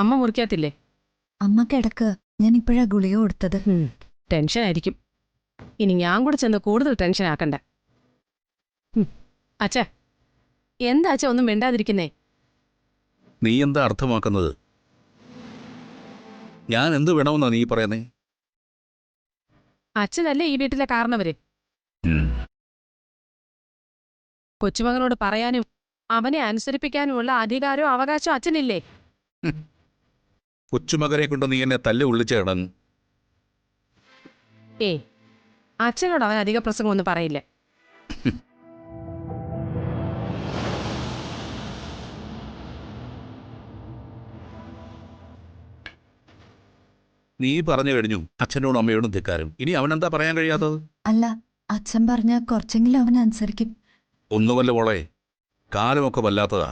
അമ്മ മുറിക്കാത്തില്ലേ? അമ്മ കിടക്ക്. ഞാൻ ഇപ്പോഴാ ഗുളിക കൊടുത്തത്. ടെൻഷനായിരിക്കും. ഇനി ഞാൻ കൂടെ ചെന്ന് കൂടുതൽ ടെൻഷൻ ആക്കണ്ട. അച്ഛ, എന്താ അച്ഛ ഒന്നും മിണ്ടാതിരിക്കുന്നേ? നീ എന്താ അർത്ഥമാക്കുന്നത്? ഞാൻ എന്ത് വേണമെന്നാ നീ പറയുന്നേ? അച്ഛനല്ലേ ഈ വീട്ടിലെ കാരണവര്. കൊച്ചുമകനോട് പറയാനും അവനെ അനുസരിപ്പിക്കാനുമുള്ള അധികാരവും അവകാശവും അച്ഛനില്ലേ? കൊച്ചുമകനെ കൊണ്ട് നീ എന്നെ തല്ല് ഉള്ളിച്ച് കിടന്നു. അച്ഛനോട് അവൻ അധിക പ്രസംഗം ഒന്നും പറയില്ല. നീ പറഞ്ഞു കഴിഞ്ഞു അച്ഛനോടും അമ്മയോടും ധിക്കാരം. ഇനി അവനെന്താ പറയാൻ കഴിയാത്തത്? അല്ല, അച്ഛൻ പറഞ്ഞ കുറച്ചെങ്കിലും അവൻ അനുസരിക്കും. ഒന്നുമല്ല മോളെ, കാലമൊക്കെ വല്ലാത്തതാ.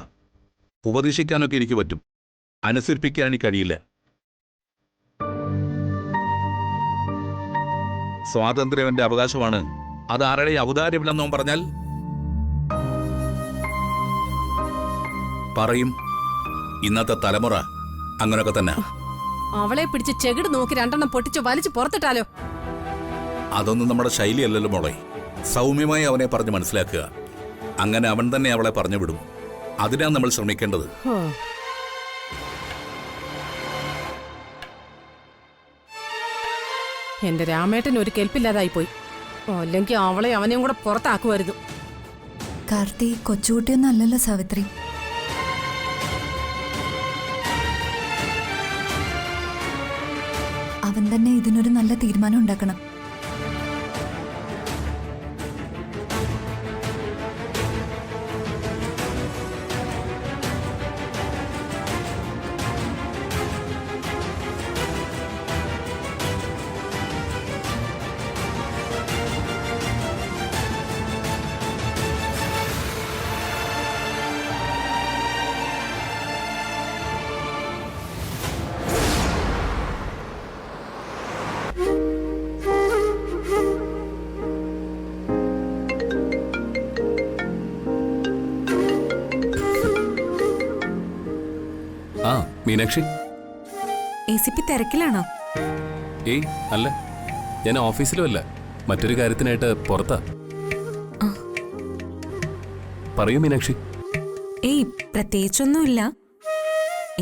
ഉപദേശിക്കാനൊക്കെ എനിക്ക് പറ്റും, അനുസരിപ്പിക്കാൻ എനിക്ക് കഴിയില്ല. സ്വാതന്ത്ര്യം എന്റെ അവകാശമാണ്. അത് ആരുടെ ഔദാര്യമില്ലെന്നോ പറഞ്ഞാൽ പറയും. ഇന്നത്തെ തലമുറ അങ്ങനൊക്കെ തന്നെ. അവളെ പിടിച്ച് ചെകിട് നോക്കി രണ്ടെണ്ണം പൊട്ടിച്ച് വലിച്ചു പുറത്തിട്ടാലോ? അതൊന്നും നമ്മുടെ ശൈലിയല്ലല്ലോ മോളെ. സൗമ്യമായി അവനെ പറഞ്ഞ് മനസ്സിലാക്കുക. അങ്ങനെ അവൻ തന്നെ അവളെ പറഞ്ഞു വിടും. അതിനാണ് നമ്മൾ ശ്രമിക്കേണ്ടത്. എന്റെ രാമേട്ടൻ ഒരു കെൽപ്പില്ലാതായി പോയി. അല്ലെങ്കിൽ അവളെ അവനെയും കൂടെ പുറത്താക്കുമായിരുന്നു. കാർത്തി കൊച്ചുകുട്ടിയൊന്നും അല്ലല്ലോ സാവിത്രി. അവൻ തന്നെ ഇതിനൊരു നല്ല തീരുമാനം ഉണ്ടാക്കണം. മീനാക്ഷി, ACP തിരക്കിലാണോ? ഏയ് അല്ല, ഞാൻ ഓഫീസിലും അല്ല, മറ്റൊരു കാര്യത്തിനായിട്ട് പുറത്താ. പറയൂ മീനാക്ഷി. ഏയ് പ്രത്യേകിച്ചൊന്നുമില്ല.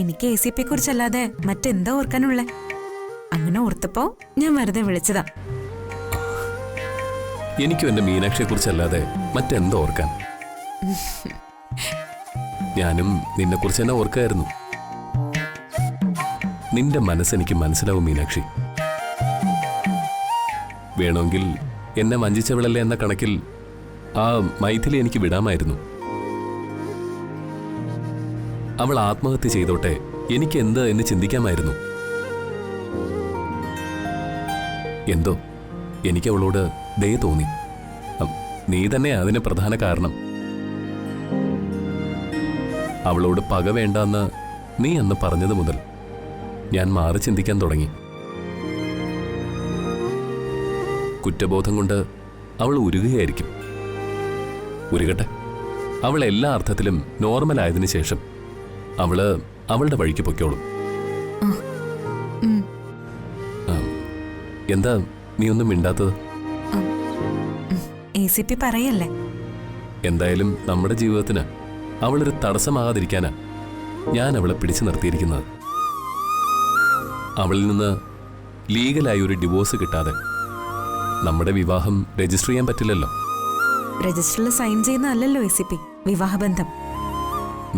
എനിക്ക് ACP കുറിച്ചല്ലാതെ മറ്റെന്താ ഓർക്കാനുള്ളേ? അങ്ങനെ ഓർത്തപ്പോ ഞാൻ വെറുതെ വിളിച്ചതാ. എനിക്കും എന്റെ മീനാക്ഷിയെ കുറിച്ചല്ലാതെ മറ്റെന്താ ഓർക്കാൻ. ഞാനും നിന്നെക്കുറിച്ച് തന്നെ ഓർക്കായിരുന്നു. നിന്റെ മനസ്സെനിക്ക് മനസ്സിലാവും മീനാക്ഷി. വേണമെങ്കിൽ എന്നെ വഞ്ചിച്ചവളല്ലേ എന്ന കണക്കിൽ ആ മൈഥിലി എനിക്ക് വിടാമായിരുന്നു. അവൾ ആത്മഹത്യ ചെയ്തോട്ടെ, എനിക്ക് എന്ത് എന്ന് ചിന്തിക്കാമായിരുന്നു. എന്തോ എനിക്ക് അവളോട് ദയ തോന്നി. നീ തന്നെ അതിന് പ്രധാന കാരണം. അവളോട് പക വേണ്ടെന്ന് നീ അന്ന് പറഞ്ഞത് മുതൽ ഞാൻ മാറി ചിന്തിക്കാൻ തുടങ്ങി. കുറ്റബോധം കൊണ്ട് അവൾ ഉരുകുകയായിരിക്കും. ഉരുകട്ടെ, അവൾ എല്ലാ അർത്ഥത്തിലും നോർമലായതിനു ശേഷം അവള് അവളുടെ വഴിക്ക് പൊയ്ക്കോളും. എന്താ നീ ഒന്നും മിണ്ടാത്തത്? ACP പറയല്ലേ. എന്തായാലും നമ്മുടെ ജീവിതത്തിന് അവളൊരു തടസ്സമാകാതിരിക്കാനാ ഞാൻ അവളെ പിടിച്ചു നിർത്തിയിരിക്കുന്നത്. അവളിൽ നിന്ന് ലീഗലായി ഒരു ഡിവോഴ്സ് കിട്ടാതെ നമ്മുടെ വിവാഹം രജിസ്റ്റർ ചെയ്യാൻ പറ്റില്ലല്ലോ. രജിസ്റ്ററിൽ സൈൻ ചെയ്യുന്നതല്ലല്ലോ ACP വിവാഹബന്ധം.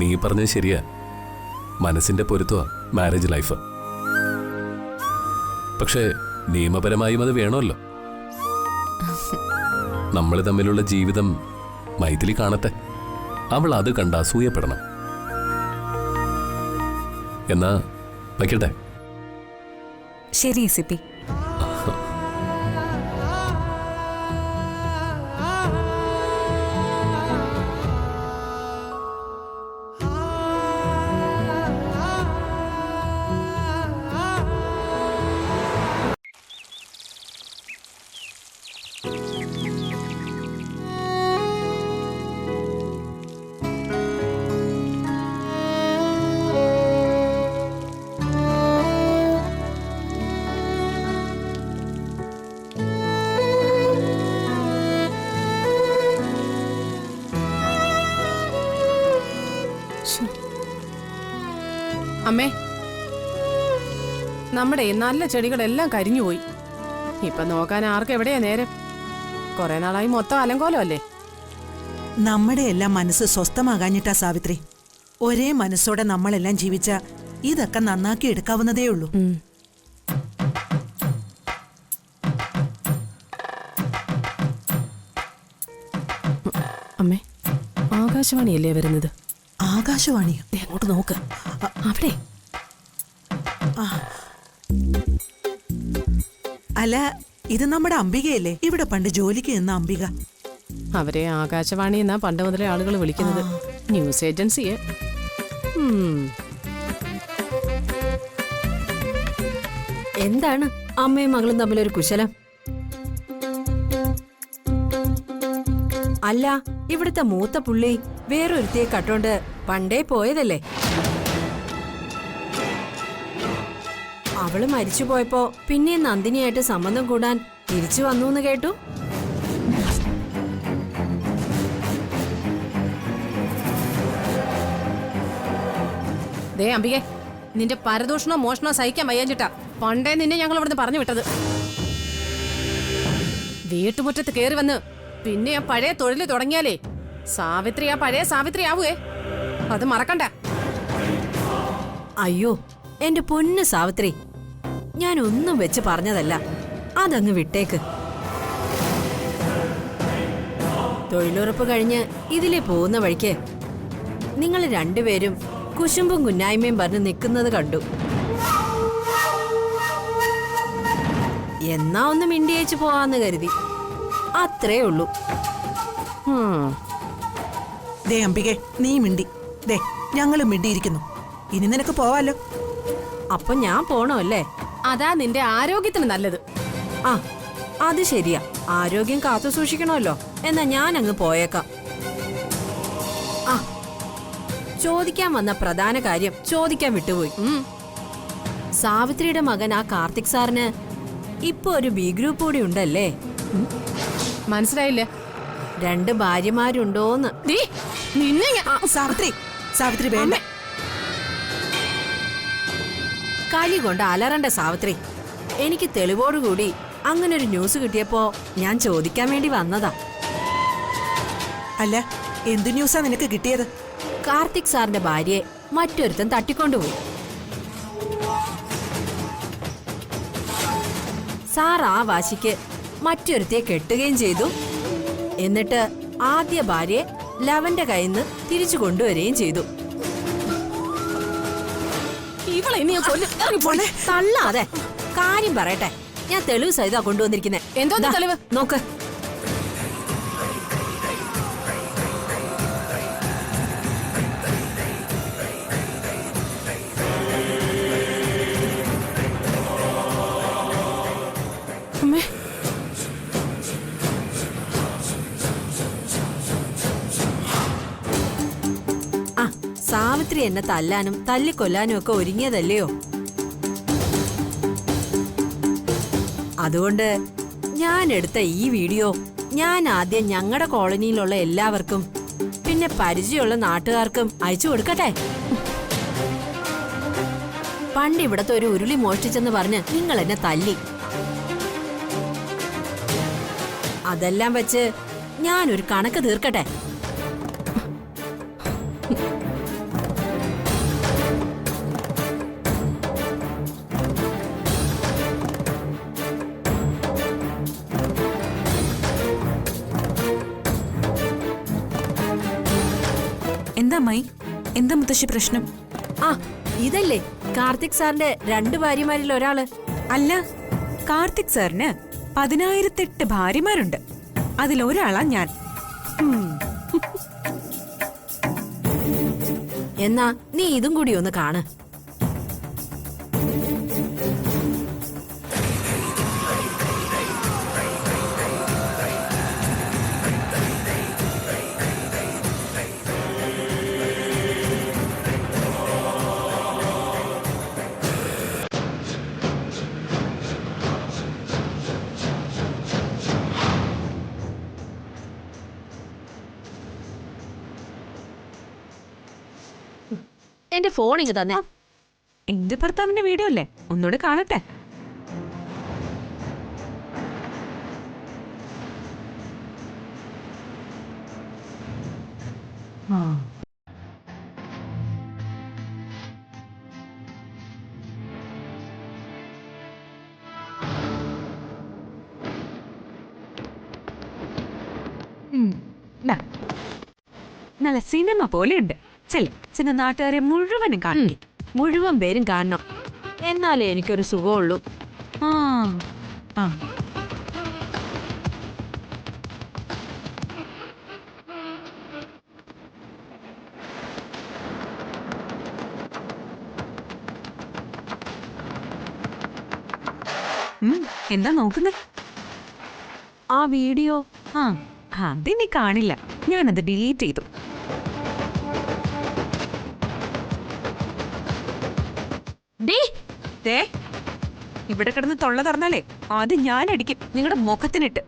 നീ പറഞ്ഞത് ശരിയാ. മനസ്സിന്റെ പൊരുത്തമാ മാരേജ് ലൈഫ്. പക്ഷേ നിയമപരമായും അത് വേണമല്ലോ. നമ്മൾ തമ്മിലുള്ള ജീവിതം മൈഥിലി കാണട്ടെ. അവൾ അത് കണ്ട് അസൂയപ്പെടണം. എന്നാ വയ്ക്കട്ടെ. ശരി ACP. അമ്മേ, നമ്മുടെ ഈ നല്ല ചെടികളെല്ലാം കരിഞ്ഞുപോയി. ഇപ്പൊ നോക്കാൻ ആർക്കും എവിടെയാ നേരം? കുറെ നാളായി മൊത്തം അലങ്കോലമല്ലേ? നമ്മുടെ എല്ലാം മനസ്സ് സ്വസ്ഥമാകാഞ്ഞിട്ടാ സാവിത്രി. ഒരേ മനസ്സോടെ നമ്മളെല്ലാം ജീവിച്ച ഇതൊക്കെ നന്നാക്കി എടുക്കാവുന്നതേ ഉള്ളൂ. അമ്മേ, ആകാശവാണിയല്ലേ വരുന്നത്? ആകാശവാണിയോ? ദേ അങ്ങോട്ട് നോക്ക്, അവിടെ. അല്ല, ഇത് നമ്മുടെ അംബികയല്ലേ? ഇവിടെ പണ്ട് ജോലിക്ക് നിന്ന അംബിക. അവരെ ആകാശവാണി എന്നാ പണ്ട് മുതലേ ആളുകൾ വിളിക്കുന്നത്. ന്യൂസ് ഏജൻസിയെ. എന്താണ് അമ്മയും മകളും തമ്മിലൊരു കുശലം? അല്ല, ഇവിടുത്തെ മൂത്ത പുള്ളി വേറൊരുത്തിയെ കട്ടോണ്ട് പണ്ടേ പോയതല്ലേ? അവള് മരിച്ചു പോയപ്പോ പിന്നെ നന്ദിനിയായിട്ട് സംബന്ധം കൂടാൻ തിരിച്ചു വന്നു എന്ന് കേട്ടു. ദേ അംബികെ, നിന്റെ പരദൂഷണോ മോഷണോ സഹിക്കാൻ വയ്യാഞ്ഞിട്ടാ പണ്ടേ നിന്നെ ഞങ്ങൾ ഇവിടുന്ന് പറഞ്ഞു വിട്ടത്. വീട്ടുമുറ്റത്ത് കയറി വന്ന് പിന്നെ ആ പഴയ തൊഴിൽ തുടങ്ങിയാലേ സാവിത്രി ആ പഴയ സാവിത്രി ആവുകേ. അത് മറക്കണ്ട. അയ്യോ എന്റെ പൊന്ന് സാവിത്രി, ഞാൻ ഒന്നും വെച്ച് പറഞ്ഞതല്ല, അതങ്ങ് വിട്ടേക്ക്. തൊഴിലുറപ്പ് കഴിഞ്ഞ് ഇതിലെ പോകുന്ന വഴിക്ക് നിങ്ങൾ രണ്ടുപേരും കുശുമ്പും കുന്നായ്മയും പറഞ്ഞ് നിൽക്കുന്നത് കണ്ടു. എന്നാ ഒന്ന് മിണ്ടിയേച്ച് പോവാന്ന് കരുതി, അത്രേ ഉള്ളൂ. ദേ അംബികെ, നീ മിണ്ടി. ദേ ഞങ്ങള് മിണ്ടിയിരിക്കുന്നു. ഇനി നിനക്ക് പോവാലോ. അപ്പൊ ഞാൻ പോണോ അല്ലേ? അതാ നിന്റെ ആരോഗ്യത്തിന് നല്ലത്. ആ, അത് ശരിയാ, ആരോഗ്യം കാത്തു സൂക്ഷിക്കണമല്ലോ. എന്നാ ഞാൻ അങ്ങ് പോയേക്കാം. ആ, ചോദിക്കാൻ വന്ന പ്രധാന കാര്യം ചോദിക്കാൻ വിട്ടുപോയി. സാവിത്രിയുടെ മകൻ ആ കാർത്തിക് സാറിന് ഇപ്പൊ ഒരു ബി ഗ്രൂപ്പ് കൂടി ഉണ്ടല്ലേ? മനസ്സിലായില്ലേ? 2 ഭാര്യമാരുണ്ടോന്ന്. സാവിത്രി, സാവിത്രി വേണ്ട. കളി കൊണ്ട് അലറണ്ട സാവിത്രി. എനിക്ക് തെളിവോടുകൂടി അങ്ങനെ ഒരു ന്യൂസ് കിട്ടിയപ്പോ ഞാൻ ചോദിക്കാൻ വേണ്ടി വന്നതാ. അല്ല, എന്ത് ന്യൂസാ നിനക്ക് കിട്ടിയത്? കാർത്തിക് സാറിന്റെ ഭാര്യയെ മറ്റൊരുത്തൻ തട്ടിക്കൊണ്ടുപോയി. സാർ ആ വാശിക്ക് മറ്റൊരുത്തിയെ കെട്ടുകയും ചെയ്തു. എന്നിട്ട് ആദ്യ ഭാര്യയെ ലവന്റെ കയ്യിൽ നിന്ന് തിരിച്ചു കൊണ്ടുവരികയും ചെയ്തു. ഇവളെ ഇനി ഞാൻ കൊല്ലും. ഇറങ്ങി പോണേ. തള്ളാതെ കാര്യം പറയട്ടെ. ഞാൻ തെളിവ് സഹിതാ കൊണ്ടുവന്നിരിക്കുന്നെ. എന്തോ ദാ, തെളിവ്? നോക്ക്. അമ്മേ, ആ, സാവിത്രി എന്നെ തല്ലാനും തല്ലിക്കൊല്ലാനും ഒക്കെ ഒരുങ്ങിയതല്ലയോ? അതുകൊണ്ട് ഞാൻ എടുത്ത ഈ വീഡിയോ ഞാൻ ആദ്യം ഞങ്ങളുടെ കോളനിയിലുള്ള എല്ലാവർക്കും പിന്നെ പരിചയമുള്ള നാട്ടുകാർക്കും അയച്ചു കൊടുക്കട്ടെ. പണ്ട് ഇവിടത്തെ ഒരു ഉരുളി മോഷ്ടിച്ചെന്ന് പറഞ്ഞ് നിങ്ങൾ എന്നെ തല്ലി. അതെല്ലാം വെച്ച് ഞാനൊരു കണക്ക് തീർക്കട്ടെ. എന്താ മൈ, എന്താ മുത്തശ്ശി പ്രശ്നം? ആ, ഇതല്ലേ കാർത്തിക് സാറിന്റെ 2 ഭാര്യമാരിൽ ഒരാള്? അല്ല, കാർത്തിക് സാറിന് 10,008 ഭാര്യമാരുണ്ട്. അതിലൊരാളാ ഞാൻ. എന്നാ നീ ഇതും കൂടി ഒന്ന് കാണ്. എന്റെ ഫോൺ ഇങ്ങ് തന്നെ. എന്റെ ഭർത്താവിന്റെ വീഡിയോ അല്ലേ, ഒന്നുകൂടെ കാണട്ടെ. നല്ല സിനിമ പോലെയുണ്ട്. ചെന്ന് നാട്ടുകാരെ മുഴുവനും കാണി, മുഴുവൻ പേരും കാണണം, എന്നാലേ എനിക്കൊരു സുഖമുള്ളൂ. ആ ആ എന്താ നോക്കുന്നത്? ആ വീഡിയോ ആ അതിനി കാണില്ല, ഞാനത് ഡിലീറ്റ് ചെയ്തു. ദേ, ഇവിടെ കിടന്ന് തൊള്ള തുറന്നാലേ അത് ഞാൻ അടിക്കും നിങ്ങളുടെ മുഖത്തിനിട്ട്.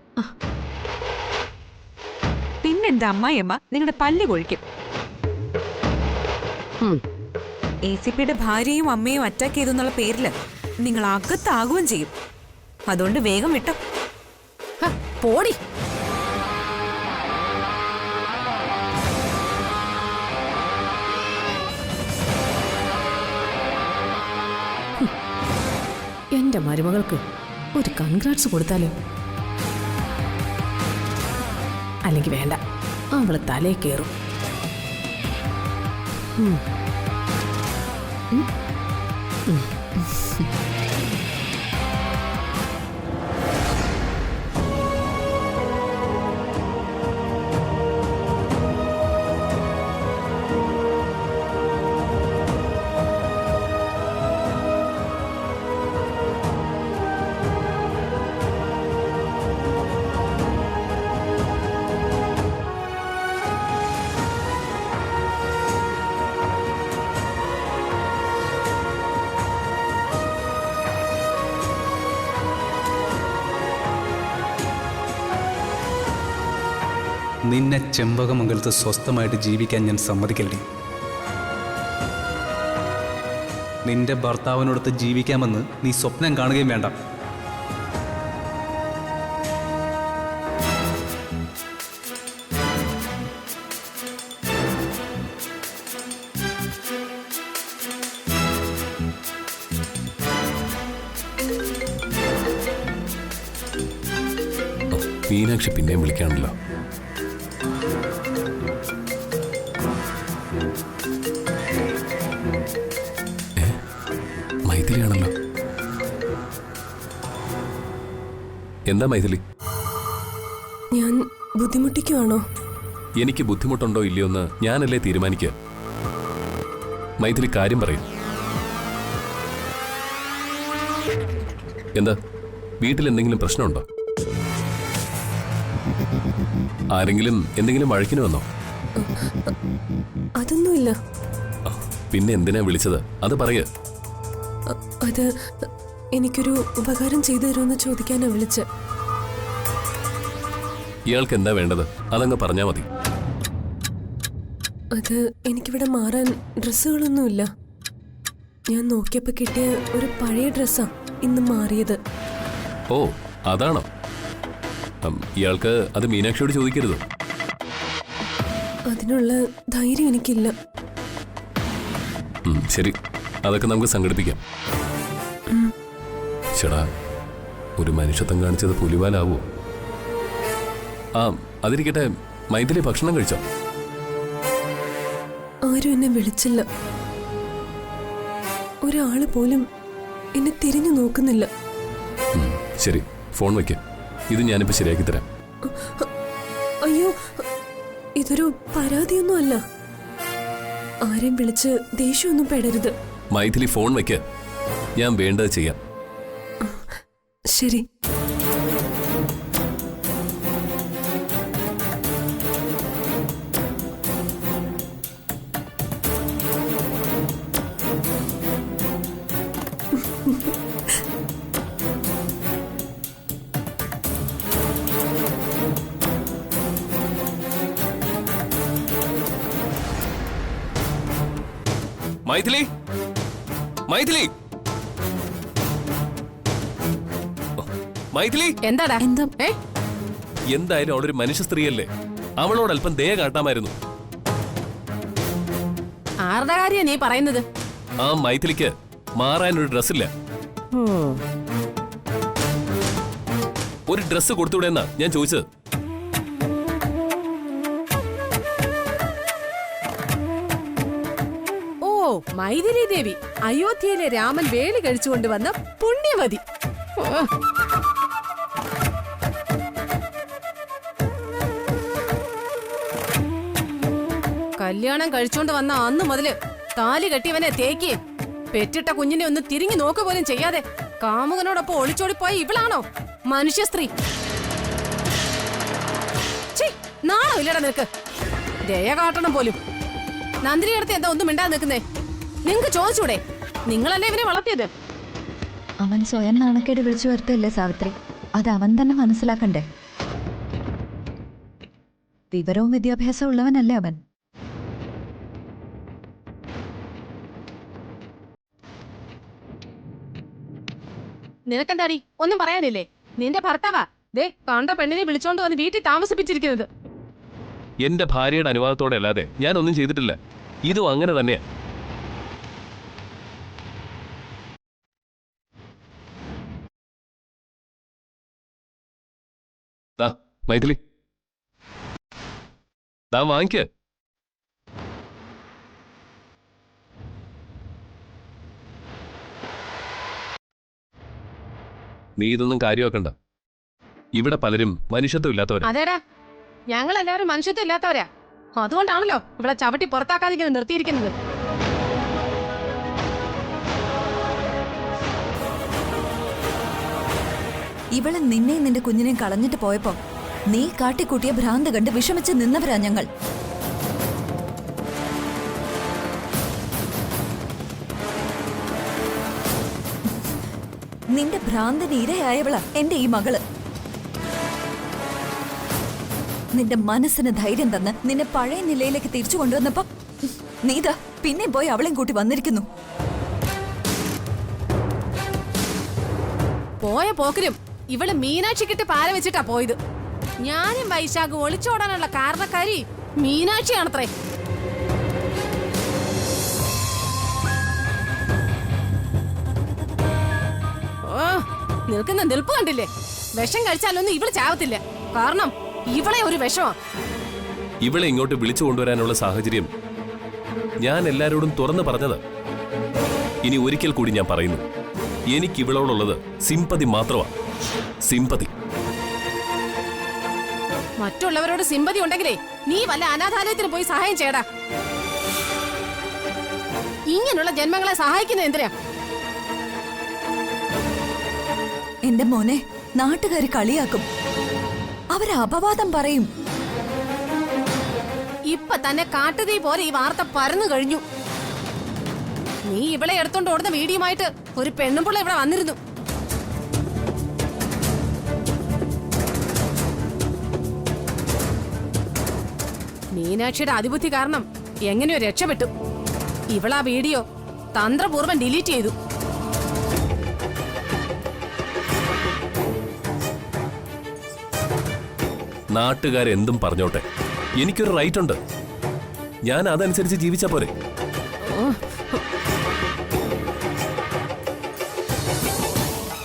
പിന്നെന്താ അമ്മായിയമ്മ നിങ്ങളുടെ പല്ല് കൊഴിക്കും. ACPയുടെ ഭാര്യയും അമ്മയും അറ്റാക്ക് ചെയ്തെന്നുള്ള പേരില് നിങ്ങൾ അകത്താകുകയും ചെയ്യും. അതുകൊണ്ട് വേഗം വിട്ടോ. പോടി. എന്റെ മരുമകൾക്ക് ഒരു കൺഗ്രാറ്റ്സ് കൊടുത്താലോ? അല്ലെങ്കിൽ വേണ്ട, അവള് തലേ കയറും. നിന്നെ ചെമ്പകമംഗലത്ത് സ്വസ്ഥമായിട്ട് ജീവിക്കാൻ ഞാൻ സമ്മതിക്കല്ലേ. നിന്റെ ഭർത്താവിനോടൊത്ത് ജീവിക്കാമെന്ന് നീ സ്വപ്നം കാണുകയും വേണ്ട. മീനാക്ഷി പിന്നെയും വിളിക്കാണല്ലോ. മൈഥിലിയാണല്ലോ. എന്താ മൈഥിലി? ഞാൻ ബുദ്ധിമുട്ടിക്കുവാണോ? എനിക്ക് ബുദ്ധിമുട്ടുണ്ടോ ഇല്ലയോ എന്ന് ഞാനല്ലേ തീരുമാനിക്കുക. മൈഥിലി കാര്യം പറയും. എന്താ, വീട്ടിൽ എന്തെങ്കിലും പ്രശ്നമുണ്ടോ? ആരെങ്കിലും എന്തെങ്കിലും വഴക്കിന് വന്നോ? അതൊന്നുമില്ല. പിന്നെ എന്തിനാ വിളിച്ചത്? അത് പറയ. അത് എനിക്കൊരു ഉപകാരം ചെയ്തു തരുമെന്ന് ചോദിക്കാനാ വിളിച്ച. ഇയാൾക്ക് എന്താ വേണ്ടത്? അതങ്ങ് പറഞ്ഞാ മതി. അത് എനിക്കിവിടെ മാറാൻ ഡ്രസ്സുകളൊന്നുമില്ല. ഞാൻ നോക്കിയപ്പോ കിട്ടിയ ഒരു പഴയ ഡ്രസ്സാ ഇന്ന് മാറിയത്. ഓ, അതാണോ? ഇയാൾക്ക് അത് മീനാക്ഷിയോട് ചോദിക്കരുത്. അതിനുള്ള ധൈര്യം എനിക്കില്ല. ശരി, അതൊക്കെ നമുക്ക് സംഘടിപ്പിക്കാം. ചേടാ, ഒരു മനുഷ്യത്വം കാണിച്ചത് പുലിവാലാവോ? അതിരിക്കട്ടെ, മൈഥിലി ഭക്ഷണം കഴിച്ചോ? ആരും എന്നെ വിളിച്ചില്ല. ഒരാള് പോലും എന്നെ തിരിഞ്ഞു നോക്കുന്നില്ല. ശരി, ഫോൺ വയ്ക്ക. ഇത് ഞാനിപ്പോ ശരിയാക്കി തരാം. അയ്യോ, ഇതൊരു പരാതിയൊന്നും അല്ല. ആരെയും വിളിച്ച് ദേഷ്യമൊന്നും പെടരുത്. മൈഥിലി, ഫോൺ വയ്ക്ക. ഞാൻ വേണ്ടത് ചെയ്യാം. ശരി. മൈഥിലി, മൈഥിലി മൈഥിലി എന്താടാ എന്താ ഏ എന്തായാലും അവളൊരു മനുഷ്യ സ്ത്രീയല്ലേ, അവളോട് അല്പം ദയ കാട്ടാമായിരുന്നു. ആരുടെ കാര്യ നീ പറയുന്നത്? ആ മൈഥിലിക്ക് മാറാനൊരു ഡ്രസ്സില്ല. ഒരു ഡ്രസ്സ് കൊടുത്തുവിടെന്നാ ഞാൻ ചോദിച്ചത്. ഓ, മൈഥിലി ദേവി, അയോധ്യയിലെ രാമൻ വേലി കഴിച്ചുകൊണ്ടുവന്ന പുണ്യവതി. കല്യാണം കഴിച്ചോണ്ട് വന്ന അന്ന് മുതല് താലി കെട്ടിയവനെ തേക്ക് പെറ്റിട്ട കുഞ്ഞിനെ ഒന്ന് തിരിഞ്ഞു നോക്ക പോലും ചെയ്യാതെ കാമുകനോടൊപ്പം ഒളിച്ചോടിപ്പോയി ഇവളാണോ മനുഷ്യ സ്ത്രീ? നാണോ ഇല്ലടാ നിനക്ക്? ദയ കാട്ടണം പോലും. നന്ദിനി അടുത്ത് എന്താ ഒന്നും മിണ്ടാതെ നിൽക്കുന്നേ? നിങ്ങക്ക് ചോദിച്ചൂടെ? നിങ്ങളല്ലേ ഇവനെ വളർത്തിയത്? അവൻ സ്വയം നാണക്കേട് വിളിച്ചു വരുത്തല്ലേ സാവിത്രി, അത് അവൻ തന്നെ മനസ്സിലാക്കണ്ടേ? വിവരവും വിദ്യാഭ്യാസവും ഉള്ളവനല്ലേ അവൻ. നിനക്കെന്താടി ഒന്നും പറയാനില്ലേ? നിന്റെ ഭർത്താവാ ദേ കണ്ട പെണ്ണിനെ വിളിച്ചോണ്ട് വന്ന് വീട്ടിൽ താമസിപ്പിച്ചിരിക്കുന്നത്. എന്റെ ഭാര്യയുടെ അനുവാദത്തോടെ അല്ലാതെ ഞാനൊന്നും ചെയ്തിട്ടില്ല. ഇതും അങ്ങനെ തന്നെയാ. മൈഥിലി വാങ്ങിക്ക. നീ ഇതൊന്നും കാര്യമാക്കണ്ട. ഇവിടെ പലരും മനുഷ്യത്വം ഇല്ലാത്തവരാ. അതേടാ, ഞങ്ങൾ എല്ലാവരും മനുഷ്യത്വം ഇല്ലാത്തവരാ. അതുകൊണ്ടാണല്ലോ ഇവിടെ ചവിട്ടി പുറത്താക്കാതിരിക്കുന്നത് നിർത്തിയിരിക്കുന്നത്. ഇവളെ നിന്നെയും നിന്റെ കുഞ്ഞിനെയും കളഞ്ഞിട്ട് പോയപ്പോ നീ കാട്ടിക്കൂട്ടിയ ഭ്രാന്ത് കണ്ട് വിഷമിച്ച് നിന്നവരാ ഞങ്ങൾ. നിന്റെ ഭ്രാന്തിന് ഇരയായവളാ എന്റെ ഈ മകള്. നിന്റെ മനസ്സിന് ധൈര്യം തന്ന് നിന്നെ പഴയ നിലയിലേക്ക് തിരിച്ചു കൊണ്ടുവന്നപ്പോ നീതാ പിന്നെ പോയി അവളെയും കൂട്ടി വന്നിരിക്കുന്നു. പോയ പോക്കിലും ഇവള് മീനാക്ഷിക്കിട്ട് പാര വെച്ചിട്ടാ പോയത്. ഞാനും വൈശാഖ് ഒളിച്ചോടാനുള്ള കാരണക്കാരി മീനാക്ഷിയാണത്രേ. ഓ, നിൽക്കുന്ന നിൽപ്പ് കണ്ടില്ലേ? വിഷം കഴിച്ചാലൊന്നും ഇവള് ചാവത്തില്ല. കാരണം ഇവളെ ഒരു വിഷമാ. ഇവളെ ഇങ്ങോട്ട് വിളിച്ചു കൊണ്ടുവരാനുള്ള സാഹചര്യം ഞാൻ എല്ലാരോടും തുറന്നു പറഞ്ഞത്. ഇനി ഒരിക്കൽ കൂടി ഞാൻ പറയുന്നു, എനിക്ക് ഇവളോടുള്ളത് സിമ്പതി മാത്രമാ. സിമ്പതി. മറ്റുള്ളവരോട് സിമ്പതി ഉണ്ടെങ്കിലേ നീ വല്ല അനാഥാലയത്തിന് പോയി സഹായം ചെയ്യടാ. ഇങ്ങനെയുള്ള ജന്മങ്ങളെ സഹായിക്കുന്ന എന്തിനാ? എന്റെ മോനെ നാട്ടുകാര് കളിയാക്കും, അവര് അപവാദം പറയും. ഇപ്പൊ തന്നെ കാട്ടുതീ പോലെ ഈ വാർത്ത പരന്നു കഴിഞ്ഞു. നീ ഇവളെ എടുത്തോണ്ട് ഓടുന്ന വീഡിയോമായിട്ട് ഒരു പെണ്ണുപിള്ള ഇവിടെ വന്നിരുന്നു. മീനാക്ഷിയുടെ അതിബുദ്ധി കാരണം എങ്ങനെയോ രക്ഷപ്പെട്ടു. ഇവളാ വീഡിയോ തന്ത്രപൂർവ്വം ഡിലീറ്റ് ചെയ്തു. നാട്ടുകാരെന്തും പറഞ്ഞോട്ടെ, എനിക്കൊരു റൈറ്റ് ഉണ്ട്. ഞാൻ അതനുസരിച്ച് ജീവിച്ചാ പോരെ.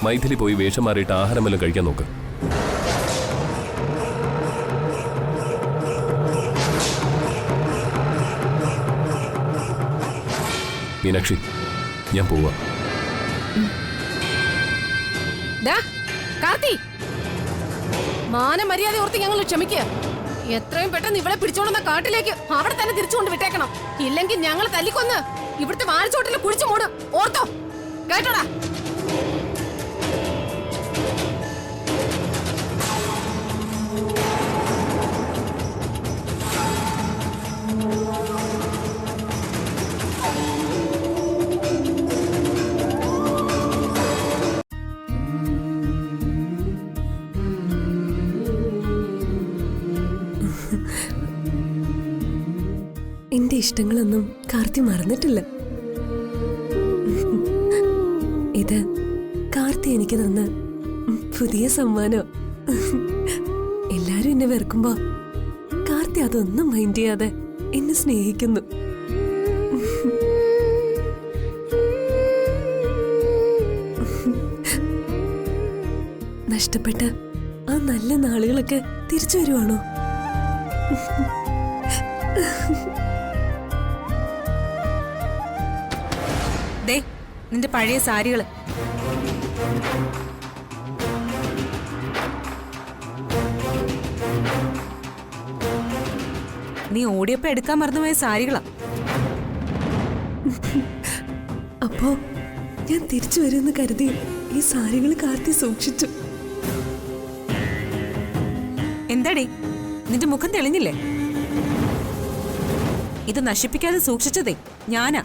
മൈഥിലി പോയി വേഷം മാറിയിട്ട് ആഹാരം വല്ലതും കഴിക്കാൻ നോക്ക്. മീനാക്ഷി, ഞാൻ പോവാ. മാനമര്യാദ ഓർത്ത് ഞങ്ങൾ ക്ഷമിക്കുക. എത്രയും പെട്ടെന്ന് ഇവളെ പിടിച്ചോണ്ടുന്ന കാട്ടിലേക്ക് അവിടെ തന്നെ തിരിച്ചുകൊണ്ട് വിട്ടേക്കണം. ഇല്ലെങ്കിൽ ഞങ്ങൾ തല്ലിക്കൊന്ന് ഇവിടുത്തെ വാഴച്ചോട്ടിൽ കുഴിച്ചു മൂടും. ഓർത്തോ? കേട്ടോടാ? എന്റെ ഇഷ്ടങ്ങളൊന്നും കാർത്തി മറന്നിട്ടില്ല. കാർത്തി എനിക്ക് തന്ന പുതിയ സമ്മാനം. എല്ലാരും എന്നെ വെറുക്കുമ്പോ കാർത്തി അതൊന്നും മൈൻഡ് ചെയ്യാതെ എന്നെ സ്നേഹിക്കുന്നു. നഷ്ടപ്പെട്ട ആ നല്ല നാളുകളൊക്കെ തിരിച്ചു വരുവാണോ? ദേ നിന്റെ പഴയ സാരികള്. നീ ഓടിയപ്പോ എടുക്കാൻ മറന്നുപോയ സാരികളാ. അപ്പോ ഞാൻ തിരിച്ചു വരുമെന്ന് കരുതി ഈ സാരികൾ കാർത്തി സൂക്ഷിച്ചു. എന്താടി നിന്റെ മുഖം തെളിഞ്ഞില്ലേ? ഇത് നശിപ്പിക്കാതെ സൂക്ഷിച്ചതേ ഞാനാ.